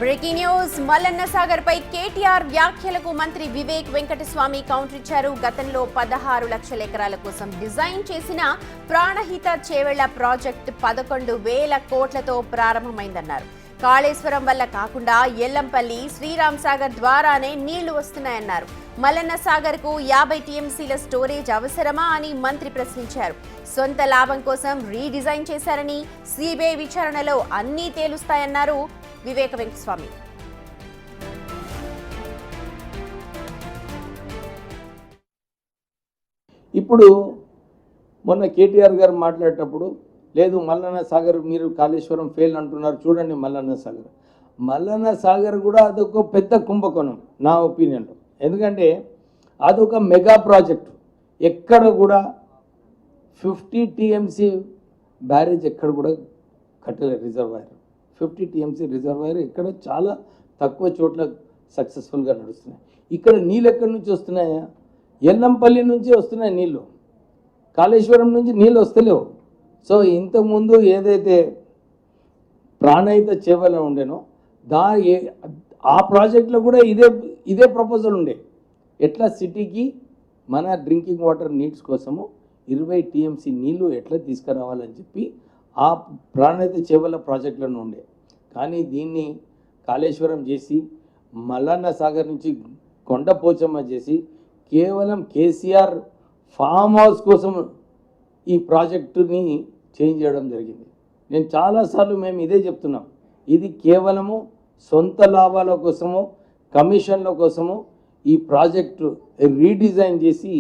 Breaking news Mallanna Sagar పై కేటీఆర్ వ్యాఖ్యలకు మంత్రి Vivek Venkataswamy counter ఇచ్చారు. గతంలో 16 లక్షల ఎకరాల కోసం డిజైన్ చేసిన ప్రాణహిత చేవెళ్ల ప్రాజెక్టు 11,000 కోట్లతో ప్రారంభమైందన్నారు. కాళేశ్వరం వల్ల కాకుండా ఎల్లంపల్లి, శ్రీరామ్ సాగర్ ద్వారానే నీళ్లు వస్తున్నాయన్నారు. మల్లన్న సాగర్ కు 50 టీఎంసీల స్టోరేజ్ అవసరమా అని మంత్రి ప్రశ్నించారు. సొంత లాభం కోసం రీడిజైన్ చేశారని, సిబిఐ విచారణలో అన్నీ తేలుస్తాయన్నారు వివేక వెంకటస్వామి. ఇప్పుడు మొన్న కేటీఆర్ గారు మాట్లాడేటప్పుడు లేదు మల్లన్న సాగర్ మీరు కాళేశ్వరం ఫెయిల్ అంటున్నారు, చూడండి మల్లన్న సాగర్ కూడా అదొక పెద్ద కుంభకోణం నా ఒపీనియన్లో. ఎందుకంటే అదొక మెగా ప్రాజెక్టు. ఎక్కడ కూడా 50 టీఎంసీ బ్యారేజ్ ఎక్కడ కూడా కట్టలేదు. రిజర్వాయర్ 50 టీఎంసీ రిజర్వాయర్ ఇక్కడ చాలా తక్కువ చోట్ల సక్సెస్ఫుల్గా నడుస్తున్నాయి. ఇక్కడ నీళ్ళు ఎక్కడి నుంచి వస్తున్నాయా? ఎల్లంపల్లి నుంచి వస్తున్నాయి నీళ్ళు, కాళేశ్వరం నుంచి నీళ్ళు వస్తలేవు. సో ఇంతకుముందు ఏదైతే ప్రాణహిత చేవెళ్ల ఉండేనో ఆ ప్రాజెక్టులో కూడా ఇదే ప్రపోజల్ ఉండే. ఎట్లా సిటీకి మన డ్రింకింగ్ వాటర్ నీడ్స్ కోసము 20 టీఎంసీ నీళ్లు ఎట్లా తీసుకురావాలని చెప్పి ఆ ప్రాణహిత చేవెళ్ల ప్రాజెక్టులను ఉండే. కానీ దీన్ని కాళేశ్వరం చేసి మల్లన్న సాగర్ నుంచి కొండపోచమ్మ చేసి కేవలం కేసీఆర్ ఫామ్ హౌస్ కోసం ఈ ప్రాజెక్టుని చేంజ్ చేయడం జరిగింది. నేను చాలాసార్లు మేము ఇదే చెప్తున్నాం, ఇది కేవలము సొంత లాభాల కోసము, కమిషన్ల కోసము ఈ ప్రాజెక్టు రీడిజైన్ చేసి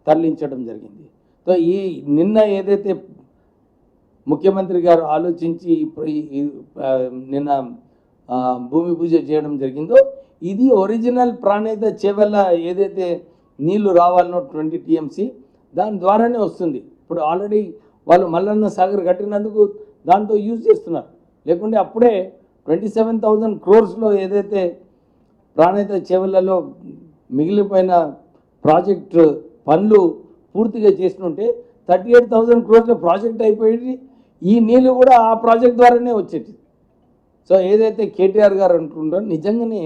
తరలించడం జరిగింది. సో ఈ నిన్న ఏదైతే ముఖ్యమంత్రి గారు ఆలోచించి నిన్న భూమి పూజ చేయడం జరిగిందో ఇది ఒరిజినల్ ప్రాణహిత చేవెళ్ల ఏదైతే నీళ్లు రావాలనో 20 టీఎంసీ దాని ద్వారానే వస్తుంది. ఇప్పుడు ఆల్రెడీ వాళ్ళు మల్లన్న సాగర్ కట్టినందుకు దాంతో యూజ్ చేస్తున్నారు. లేకుంటే అప్పుడే 27,000 crores ఏదైతే ప్రాణహిత చేవెళ్లలో మిగిలిపోయిన ప్రాజెక్టు పనులు పూర్తిగా చేస్తుంటే 38,000 crores ప్రాజెక్ట్ అయిపోయి ఈ నీళ్ళు కూడా ఆ ప్రాజెక్ట్ ద్వారానే వచ్చేది. సో ఏదైతే కేటీఆర్ గారు అంటుంటారో నిజంగానే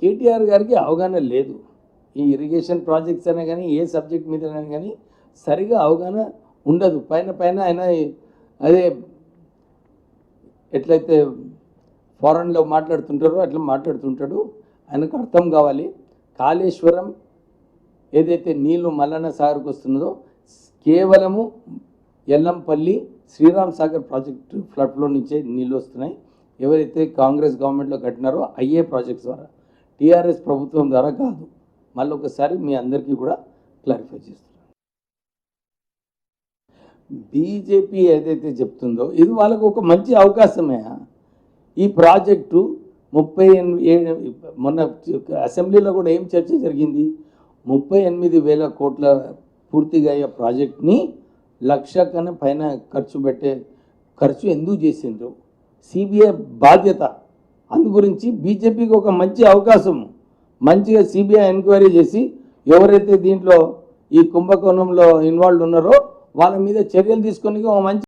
కేటీఆర్ గారికి అవగాహన లేదు. ఈ ఇరిగేషన్ ప్రాజెక్ట్స్ అయినా కానీ ఏ సబ్జెక్ట్ మీద కానీ సరిగా అవగాహన ఉండదు. పైన ఆయన అదే ఎట్లయితే ఫారెన్లో మాట్లాడుతుంటారో అట్లా మాట్లాడుతుంటాడు. ఆయనకు అర్థం కావాలి, కాళేశ్వరం ఏదైతే నీళ్లు మల్లన్న సాగర్కి వస్తున్నదో కేవలము ఎల్లంపల్లి, శ్రీరామ్ సాగర్ ప్రాజెక్టు ఫ్లడ్లో నుంచే నీళ్ళు వస్తున్నాయి. ఎవరైతే కాంగ్రెస్ గవర్నమెంట్లో కట్టినారో అయ్యే ప్రాజెక్ట్స్ ద్వారా, టీఆర్ఎస్ ప్రభుత్వం ద్వారా కాదు. మళ్ళీ ఒకసారి మీ అందరికీ కూడా క్లారిఫై చేస్తున్నాను. బీజేపీ ఏదైతే చెప్తుందో ఇది వాళ్ళకు ఒక మంచి అవకాశమే. ఈ ప్రాజెక్టు 38 మొన్న అసెంబ్లీలో కూడా ఏం చర్చ జరిగింది, 38,000 కోట్ల పూర్తిగా అయ్యే ప్రాజెక్ట్ని 1,00,000 కన్నా పైన ఖర్చు ఎందుకు చేసిండ్రు? సిబిఐ బాధ్యత. అందు గురించి బీజేపీకి ఒక మంచి అవకాశం, మంచిగా సిబిఐ ఎంక్వైరీ చేసి ఎవరైతే దీంట్లో ఈ కుంభకోణంలో ఇన్వాల్వ్ ఉన్నారో వాళ్ళ మీద చర్యలు తీసుకొని మంచి